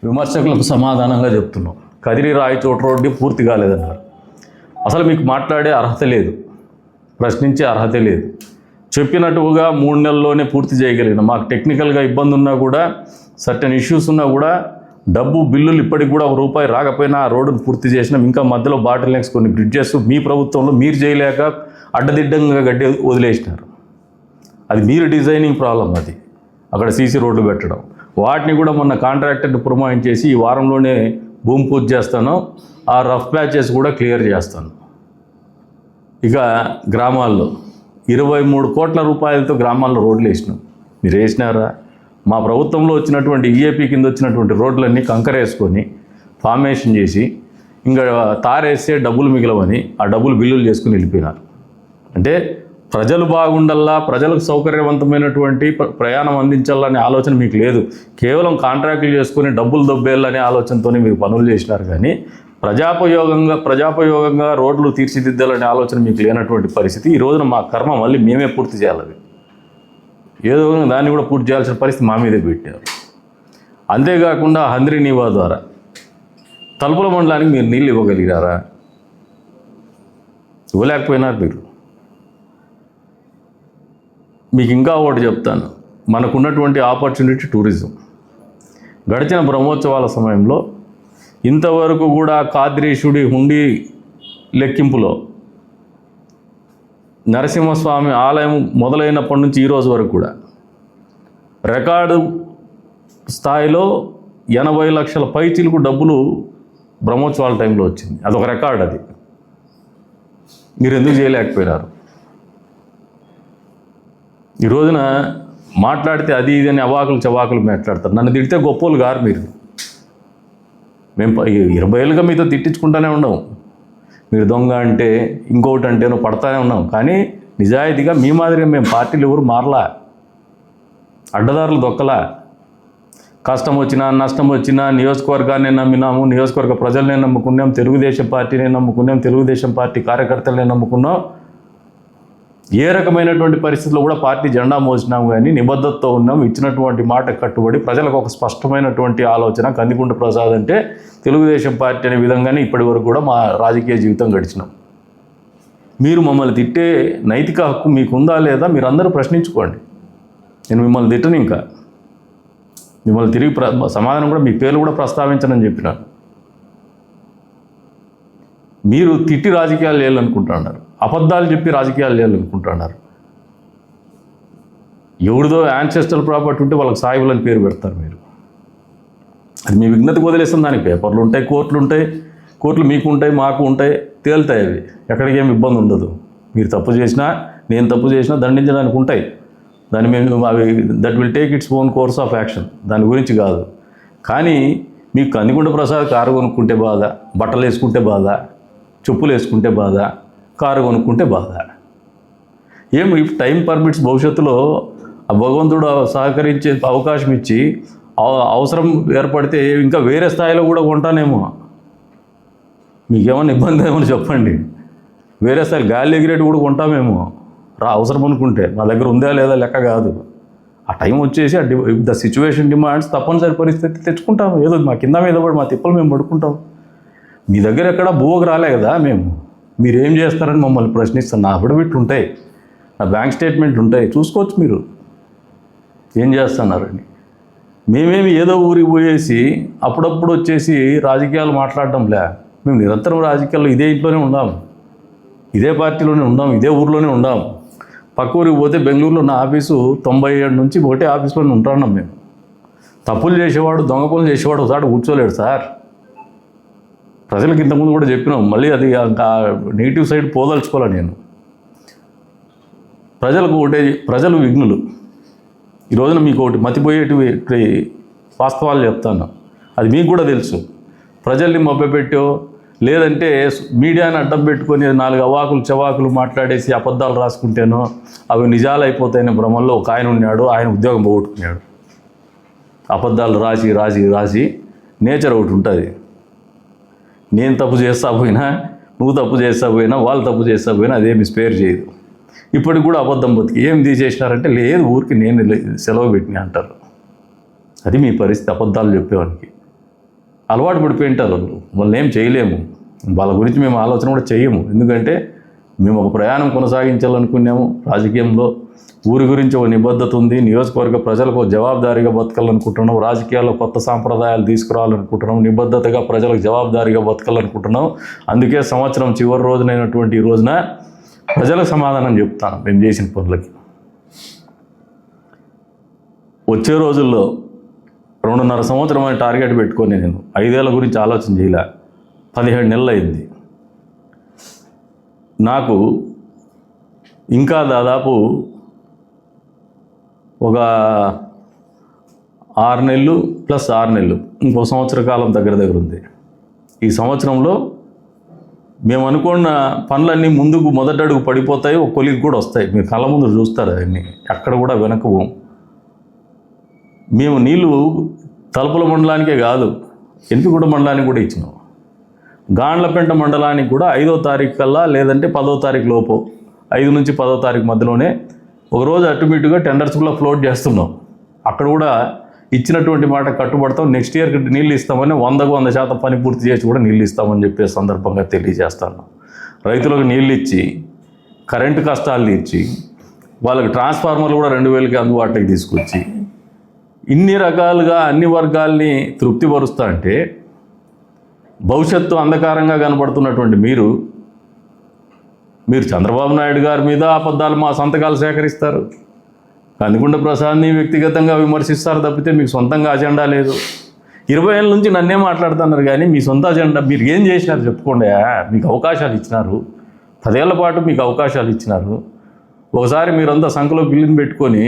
విమర్శకులకు సమాధానంగా చెప్తున్నాం. కదిరి రాయచోటి రోడ్డు పూర్తి కాలేదన్నారు. అసలు మీకు మాట్లాడే అర్హత లేదు, ప్రశ్నించే అర్హత లేదు. చెప్పినట్టుగా 3 నెలల్లోనే పూర్తి చేయగలిగిన, మాకు టెక్నికల్గా ఇబ్బంది ఉన్నా కూడా, సర్టెన్ ఇష్యూస్ ఉన్నా కూడా, డబ్బు బిల్లులు ఇప్పటికి కూడా ₹1 రాకపోయినా ఆ రోడ్డును పూర్తి చేసినాం. ఇంకా మధ్యలో బాటిల్ నెక్స్ కొన్ని బ్రిడ్జెస్ మీ ప్రభుత్వంలో మీరు చేయలేక అడ్డదిడ్డంగా గడ్డి వదిలేసినారు. అది మీరు డిజైనింగ్ ప్రాబ్లం. అది అక్కడ సీసీ రోడ్లు పెట్టడం, వాటిని కూడా మొన్న కాంట్రాక్టర్ని పురమాయించేసి ఈ వారంలోనే భూమి పూజ చేస్తాను, ఆ రఫ్ ప్యాచెస్ కూడా క్లియర్ చేస్తాను. ఇక గ్రామాల్లో 23 కోట్ల రూపాయలతో గ్రామాల్లో రోడ్లు వేసినాం. మీరు వేసినారా? మా ప్రభుత్వంలో వచ్చినటువంటి ఈఏపీ కింద వచ్చినటువంటి రోడ్లన్నీ కంకర వేసుకొని ఫార్మేషన్ చేసి ఇంకా తారేస్తే డబ్బులు మిగలవని ఆ డబ్బులు బిల్లులు చేసుకుని వెళ్ళిపోయినారు. అంటే ప్రజలు బాగుండల్లా, ప్రజలకు సౌకర్యవంతమైనటువంటి ప్రయాణం అందించాలనే ఆలోచన మీకు లేదు. కేవలం కాంట్రాక్టులు చేసుకుని డబ్బులు దొబ్బేయాలనే ఆలోచనతోనే మీరు పనులు చేసినారు. కానీ ప్రజాపయోగంగా రోడ్లు తీర్చిదిద్దాలనే ఆలోచన మీకు లేనటువంటి పరిస్థితి. ఈ రోజున మా కర్మ మళ్ళీ మేమే పూర్తి చేయాలి. ఏదో దాన్ని కూడా పూర్తి చేయాల్సిన పరిస్థితి మా మీదే పెట్టారు. అంతేకాకుండా హంద్రీ నీవా ద్వారా తలుపుల మండలానికి మీరు నీళ్ళు ఇవ్వగలిగారా? ఇవ్వలేకపోయినారు మీరు. మీకు ఇంకా ఒకటి చెప్తాను, మనకున్నటువంటి ఆపర్చునిటీ టూరిజం. గడిచిన బ్రహ్మోత్సవాల సమయంలో ఇంతవరకు కూడా కాద్రీశుడి హుండీ లెక్కింపులో నరసింహస్వామి ఆలయం మొదలైనప్పటి నుంచి ఈ రోజు వరకు కూడా రికార్డు స్థాయిలో 80 లక్షల పైచిలకు డబ్బులు బ్రహ్మోత్సవాల టైంలో వచ్చింది. అదొక రికార్డ్. అది మీరు ఎందుకు చేయలేకపోయినారు? ఈ రోజున మాట్లాడితే అది ఇది అని అవాకులు చవాకులు మాట్లాడతారు. నన్ను తిడితే గొప్పోళ్ళు గారు మీరు. మేము 20 ఏళ్ళుగా మీతో తిట్టించుకుంటూనే ఉన్నాం. మీరు దొంగ అంటే ఇంకొకటి అంటేనో పడతానే ఉన్నాం. కానీ నిజాయితీగా మీ మాదిరిగా మేము పార్టీలు ఎవరు మారలా, అడ్డదారులు దొక్కలా. కష్టం వచ్చినా నష్టం వచ్చినా నియోజకవర్గాన్ని నమ్మినాము, నియోజకవర్గ ప్రజల్నే నమ్ముకున్నాం, తెలుగుదేశం పార్టీనే నమ్ముకున్నాం, తెలుగుదేశం పార్టీ కార్యకర్తలనే నమ్ముకున్నాం. ఏ రకమైనటువంటి పరిస్థితుల్లో కూడా పార్టీ జెండా మోసినాము, కానీ నిబద్ధతతో ఉన్నాం. ఇచ్చినటువంటి మాట కట్టుబడి ప్రజలకు ఒక స్పష్టమైనటువంటి ఆలోచన. కందికుంట ప్రసాద్ అంటే తెలుగుదేశం పార్టీ అనే విధంగానే ఇప్పటి వరకు కూడా మా రాజకీయ జీవితం గడిచినాం. మీరు మమ్మల్ని తిట్టే నైతిక హక్కు మీకుందా లేదా మీరు అందరూ ప్రశ్నించుకోండి. నేను మిమ్మల్ని తిట్టను, ఇంకా మిమ్మల్ని తిరిగి సమాధానం కూడా మీ పేర్లు కూడా ప్రస్తావించనని చెప్పినాను. మీరు తిట్టి రాజకీయాలు చేయాలనుకుంటున్నారు, అబద్ధాలు చెప్పి రాజకీయాలు చేయాలనుకుంటున్నారు. ఎవరిదో యాన్సెస్ట్రల్ ప్రాపర్టీ ఉంటే వాళ్ళకి సాయిబులని పేరు పెడతారు మీరు. అది మీ విజ్ఞతకు వదిలేస్తుంది. దానికి పేపర్లు ఉంటాయి, కోర్టులు ఉంటాయి, కోర్టులు మీకు ఉంటాయి, మాకు ఉంటాయి, తేలుతాయి. అవి ఎక్కడికి ఏమి ఇబ్బంది ఉండదు. మీరు తప్పు చేసినా, నేను తప్పు చేసినా దండించడానికి ఉంటాయి. దాన్ని మేము అవి that will take its own course of action. దాని గురించి కాదు. కానీ మీకు కందికుంట ప్రసాద్ కారు కొనుక్కుంటే బాధ, బట్టలు వేసుకుంటే బాధ, చెప్పులు వేసుకుంటే బాధ, కారు కొనుక్కుంటే బాధ. ఏం ఇఫ్ టైం పర్మిట్స్, భవిష్యత్తులో ఆ భగవంతుడు సహకరించే అవకాశం ఇచ్చి అవసరం ఏర్పడితే ఇంకా వేరే స్థాయిలో కూడా కొంటానేమో. మీకేమైనా ఇబ్బంది ఏమని చెప్పండి. వేరే స్థాయి గాలి ఎగిరేటి కూడా కొంటామేమో అవసరం అనుకుంటే. మా దగ్గర ఉందా లేదా లెక్క కాదు. ఆ టైం వచ్చేసి ద సిచ్యువేషన్ డిమాండ్స్ తప్పనిసరి పరిస్థితి తెచ్చుకుంటాం. ఏదో మా కింద మీద పడి మా తిప్పలు మేము పడుకుంటాం. మీ దగ్గర ఎక్కడ భూవకు రాలే కదా మేము. మీరేం చేస్తారని మమ్మల్ని ప్రశ్నిస్తాను. నా అఫిడవిట్ ఉంటాయి, నా బ్యాంక్ స్టేట్మెంట్ ఉంటాయి, చూసుకోవచ్చు మీరు ఏం చేస్తున్నారని. మేమేమి ఏదో ఊరికి పోయేసి అప్పుడప్పుడు వచ్చేసి రాజకీయాలు మాట్లాడడంలే. మేము నిరంతరం రాజకీయాల్లో ఇదే ఇంట్లోనే ఉన్నాం, ఇదే పార్టీలోనే ఉన్నాం, ఇదే ఊర్లోనే ఉన్నాం. పక్క ఊరికి పోతే బెంగళూరులో నా ఆఫీసు 97 నుంచి ఒకటే ఆఫీస్లోనే ఉంటున్నాం మేము. తప్పులు చేసేవాడు, దొంగ పనులు చేసేవాడు ఒకసారి కూర్చోలేడు సార్. ప్రజలకు ఇంతకుముందు కూడా చెప్పినాం, మళ్ళీ అది నెగిటివ్ సైడ్ పోదలుచుకోవాలి నేను. ప్రజలు విఘ్నులు. ఈ రోజున మీకు ఒకటి మతిపోయేటివి వాస్తవాలు చెప్తాను, అది మీకు కూడా తెలుసు. ప్రజల్ని మభ్యపెట్టో లేదంటే మీడియాని అడ్డం పెట్టుకొని 4 అవాకులు చవాకులు మాట్లాడేసి అబద్ధాలు రాసుకుంటేనో అవి నిజాలు అయిపోతాయనే భ్రమంలో ఒక ఆయన ఉన్నాడు. ఆయన ఉద్యోగం పోగొట్టుకున్నాడు. అబద్ధాలు రాసి రాసి రాసి నేచర్ ఒకటి ఉంటుంది. నేను తప్పు చేస్తా పోయినా, నువ్వు తప్పు చేస్తా పోయినా, వాళ్ళు తప్పు చేస్తా పోయినా అదేమి స్పేర్ చేయదు. ఇప్పటికి కూడా అబద్ధం బతికి ఏం తీసేసినారంటే లేదు ఊరికి నేను సెలవు పెట్టినా అంటారు. అది మీ పరిస్థితి అబద్ధాలు చెప్పేవానికి. అలవాటు పడిపోయి ఉంటారు. వాళ్ళని ఏం చేయలేము, వాళ్ళ గురించి మేము ఆలోచన కూడా చేయము. ఎందుకంటే మేము ఒక ప్రయాణం కొనసాగించాలనుకున్నాము రాజకీయంలో. ఊరి గురించి ఒక నిబద్ధత ఉంది, నియోజకవర్గ ప్రజలకు జవాబుదారీగా బతకాలనుకుంటున్నాం, రాజకీయాల్లో కొత్త సాంప్రదాయాలు తీసుకురావాలనుకుంటున్నాం, నిబద్ధతగా ప్రజలకు జవాబుదారీగా బతకాలనుకుంటున్నాం. అందుకే సంవత్సరం చివరి రోజునైనటువంటి ఈ రోజున ప్రజలకు సమాధానం చెప్తాను మేము చేసిన పనులకి. వచ్చే రోజుల్లో 2.5 సంవత్సరం అని టార్గెట్ పెట్టుకొని నేను 5 ఏళ్ల గురించి ఆలోచన చేయలే. 17 నెలలు అయింది. నాకు ఇంకా దాదాపు ఒక 6 నెలలు ప్లస్ 6 నెలలు, ఇంకో సంవత్సర కాలం దగ్గర ఉంది. ఈ సంవత్సరంలో మేము అనుకున్న పనులన్నీ ముందుకు మొదటడుగు పడిపోతాయి, ఒక కొలికి కూడా వస్తాయి. మీరు కళ్ళ ముందు చూస్తారు అవన్నీ, ఎక్కడ కూడా వెనకవు. మేము నీళ్లు తలుపుల మండలానికే కాదు, ఎంపిగూడ మండలానికి కూడా ఇచ్చినాం. గాండ్లపెంట మండలానికి కూడా 5వ తారీఖు కల్లా, లేదంటే 10వ తారీఖు లోపు, 5 నుంచి 10వ తారీఖు మధ్యలోనే ఒకరోజు అటుమిటుగా టెండర్స్ కూడా ఫ్లోట్ చేస్తున్నాం. అక్కడ కూడా ఇచ్చినటువంటి మాట కట్టుబడతాం. నెక్స్ట్ ఇయర్కి నీళ్ళు ఇస్తామని 100కు 100% పని పూర్తి చేసి కూడా నీళ్ళు ఇస్తామని చెప్పే సందర్భంగా తెలియజేస్తాను. రైతులకు నీళ్ళు ఇచ్చి, కరెంటు కష్టాలు తీర్చి, వాళ్ళకి ట్రాన్స్ఫార్మర్లు కూడా 2000కి అందుబాటులోకి తీసుకొచ్చి, ఇన్ని రకాలుగా అన్ని వర్గాల్ని తృప్తిపరుస్తా అంటే భవిష్యత్తు అంధకారంగా కనబడుతున్నటువంటి మీరు చంద్రబాబు నాయుడు గారి మీద అబద్ధాలు మా సంతకాలు సేకరిస్తారు, కందికొండ ప్రసాద్ని వ్యక్తిగతంగా విమర్శిస్తారు తప్పితే మీకు సొంతంగా అజెండా లేదు. 20 ఏళ్ళ నుంచి నన్నే మాట్లాడుతున్నారు, కానీ మీ సొంత అజెండా మీరు ఏం చేసినారు చెప్పుకోండి. మీకు అవకాశాలు ఇచ్చినారు, 10 ఏళ్ల పాటు మీకు అవకాశాలు ఇచ్చినారు. ఒకసారి మీరంతా సంఖలో బిల్లుని పెట్టుకొని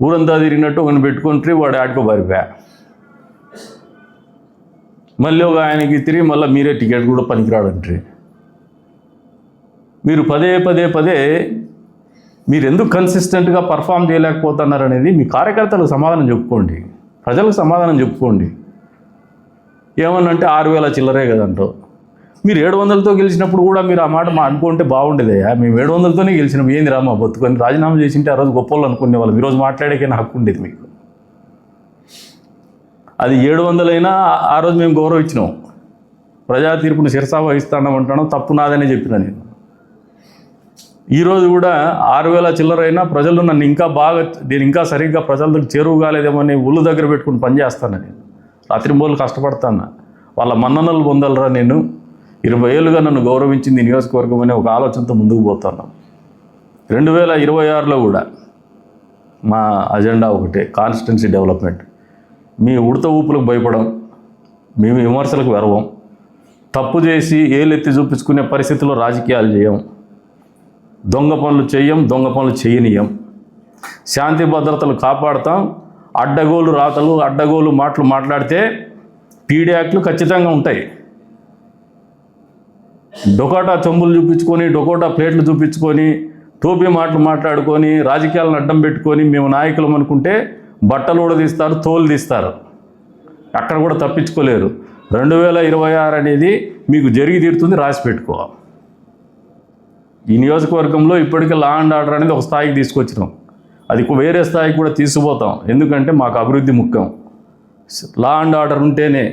ఊరంతా తిరిగినట్టు ఒకరిని పెట్టుకొని వాడు ఆడుకో పారిపోయా. మళ్ళీ ఒక ఆయనకి తిరిగి మళ్ళీ మీరే టికెట్ కూడా పనికిరాడంటే. మీరు పదే మీరు ఎందుకు కన్సిస్టెంట్గా పర్ఫామ్ చేయలేకపోతున్నారు అనేది మీ కార్యకర్తలకు సమాధానం చెప్పుకోండి, ప్రజలకు సమాధానం చెప్పుకోండి. ఏమన్నంటే 6,000 చిల్లరే కదంటో. మీరు 700తో గెలిచినప్పుడు కూడా మీరు ఆ మాట అనుకుంటే బాగుండేదయ్యా. మేము 700తోనే గెలిచినాం, ఏంది రా మా బతుకొని రాజీనామా చేసింటే ఆ రోజు గొప్పలు అనుకునే వాళ్ళు, ఈరోజు మాట్లాడేకైనా హక్కు ఉండేది మీకు. అది 700 అయినా ఆ రోజు మేము గౌరవం ఇచ్చినాం, ప్రజా తీర్పును శిరసా వహిస్తానం అంటాను, తప్పు నాదనే చెప్పిన నేను. ఈరోజు కూడా 6,000 చిల్లరైనా ప్రజలు నన్ను ఇంకా బాగా, నేను ఇంకా సరిగ్గా ప్రజలకు చేరువు కాలేదేమని ఒళ్ళు దగ్గర పెట్టుకుని పనిచేస్తాను. నేను రాత్రింబోళ్ళు కష్టపడతాను, వాళ్ళ మన్ననలు పొందాలరా. నేను 20 ఏళ్ళుగా నన్ను గౌరవించింది నియోజకవర్గం అనే ఒక ఆలోచనతో ముందుకు పోతున్నాం. 2026లో కూడా మా అజెండా ఒకటే, కాన్స్టిట్యున్సీ డెవలప్మెంట్. మీ ఉడత ఊపులకు భయపడం, మేము విమర్శలకు వెరవం, తప్పు చేసి ఏలెత్తి చూపించుకునే పరిస్థితుల్లో రాజకీయాలు చేయం, దొంగ పనులు చెయ్యం, దొంగ పనులు చేయనీయం, శాంతి భద్రతలు కాపాడుతాం. అడ్డగోలు రాతలు, అడ్డగోలు మాటలు మాట్లాడితే పీడీ యాక్ట్లు ఖచ్చితంగా ఉంటాయి. డొకోటా చెంబులు చూపించుకొని, డొకోటా ప్లేట్లు చూపించుకొని, టోపీ మాటలు మాట్లాడుకొని, రాజకీయాలను అడ్డం పెట్టుకొని మేము నాయకులం అనుకుంటే బట్టలు కూడా తీస్తారు, తోలు తీస్తారు. అక్కడ కూడా తప్పించుకోలేరు. 2026 అనేది మీకు జరిగి తీరుతుంది, రాసి పెట్టుకో. ఈ నియోజకవర్గంలో ఇప్పటికే లా అండ్ ఆర్డర్ అనేది ఒక స్థాయికి తీసుకొచ్చినాం, అది వేరే స్థాయికి కూడా తీసుకుపోతాం. ఎందుకంటే మాకు అభివృద్ధి ముఖ్యం. లా అండ్ ఆర్డర్ ఉంటేనే,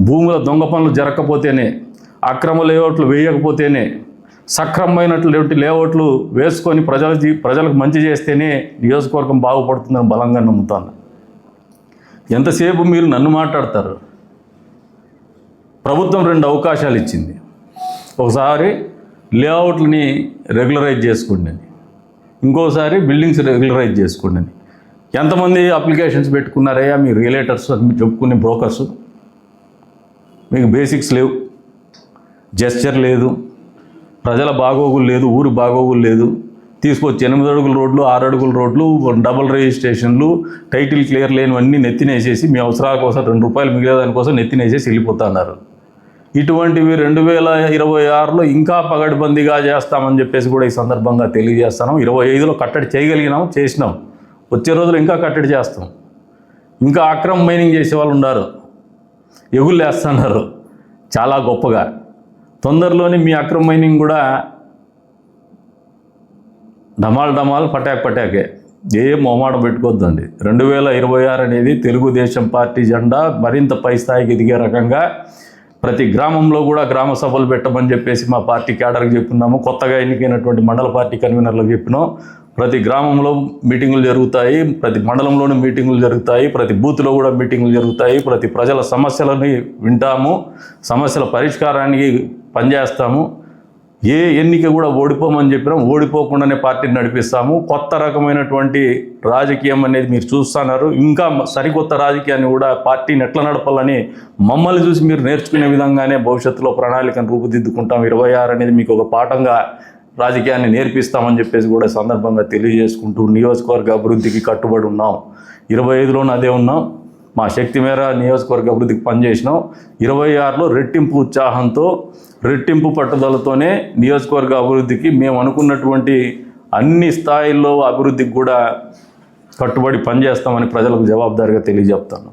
భూముల దొంగ పనులు జరగకపోతేనే, అక్రమ లేఅవుట్లు వేయకపోతేనే, సక్రమమైనటువంటి లేఅవుట్లు వేసుకొని ప్రజలకు మంచి చేస్తేనే నియోజకవర్గం బాగుపడుతుందని బలంగా నమ్ముతాను. ఎంతసేపు మీరు నన్ను మాట్లాడతారు? ప్రభుత్వం 2 అవకాశాలు ఇచ్చింది. ఒకసారి లేఅవుట్లని రెగ్యులరైజ్ చేసుకోండి, ఇంకోసారి బిల్డింగ్స్ రెగ్యులరైజ్ చేసుకోండి. ఎంతమంది అప్లికేషన్స్ పెట్టుకున్నారయ్యా మీ రియలేటర్స్ అని చెప్పుకునే బ్రోకర్స్? మీకు బేసిక్స్ లేవు, జెస్చర్ లేదు, ప్రజల బాగోగులు లేదు, ఊరి బాగోగులు లేదు. తీసుకొచ్చి 8 అడుగుల రోడ్లు, 6 అడుగుల రోడ్లు, డబుల్ రిజిస్ట్రేషన్లు, టైటిల్ క్లియర్ లేనివన్నీ నెత్తినేసేసి మీ అవసరాల కోసం 2 రూపాయలు మిగిలేదానికోసం నెత్తినేసేసి వెళ్ళిపోతున్నారు. ఇటువంటివి 2026లో ఇంకా పగడ్బందీగా చేస్తామని చెప్పేసి కూడా ఈ సందర్భంగా తెలియజేస్తాను. 25లో కట్టడి చేయగలిగినాం, చేసినాం. వచ్చే రోజులు ఇంకా కట్టడి చేస్తాం. ఇంకా అక్రమ మైనింగ్ చేసే వాళ్ళు ఉన్నారు, ఎగుళ్ళు వేస్తున్నారు చాలా గొప్పగా. తొందరలోనే మీ అక్రమ మైనింగ్ కూడా డమాల్ పటాకే ఏ మొహమాటం పెట్టుకోవద్దండి. 2026 అనేది తెలుగుదేశం పార్టీ జెండా మరింత పై స్థాయికి ఎదిగే రకంగా ప్రతి గ్రామంలో కూడా గ్రామ సభలు పెట్టమని చెప్పేసి మా పార్టీ క్యాడర్కి చెప్పున్నాము. కొత్తగా ఎన్నికైనటువంటి మండల పార్టీ కన్వీనర్లకు చెప్పినాం. ప్రతి గ్రామంలో మీటింగులు జరుగుతాయి, ప్రతి మండలంలోనూ మీటింగులు జరుగుతాయి, ప్రతి బూత్లో కూడా మీటింగులు జరుగుతాయి. ప్రతి ప్రజల సమస్యలని వింటాము, సమస్యల పరిష్కారానికి పనిచేస్తాము. ఏ ఎన్నిక కూడా ఓడిపోమని చెప్పినాం, ఓడిపోకుండానే పార్టీని నడిపిస్తాము. కొత్త రకమైనటువంటి రాజకీయం అనేది మీరు చూస్తున్నారు. ఇంకా సరికొత్త రాజకీయాన్ని కూడా పార్టీని ఎట్లా నడపాలని మమ్మల్ని చూసి మీరు నేర్చుకునే విధంగానే భవిష్యత్తులో ప్రణాళికను రూపుదిద్దుకుంటాం. 26 అనేది మీకు ఒక పాఠంగా రాజకీయాన్ని నేర్పిస్తామని చెప్పేసి కూడా సందర్భంగా తెలియజేసుకుంటూ నియోజకవర్గ అభివృద్ధికి కట్టుబడి ఉన్నాం. 25లోనూ అదే ఉన్నాం. మా శక్తి మేర నియోజకవర్గ అభివృద్ధికి పనిచేసినాం. 26లో రెట్టింపు ఉత్సాహంతో, రెట్టింపు పట్టుదలతోనే నియోజకవర్గ అభివృద్ధికి మేము అనుకున్నటువంటి అన్ని స్థాయిల్లో అభివృద్ధికి కూడా కట్టుబడి పనిచేస్తామని ప్రజలకు జవాబుదారీగా తెలియజేస్తాను.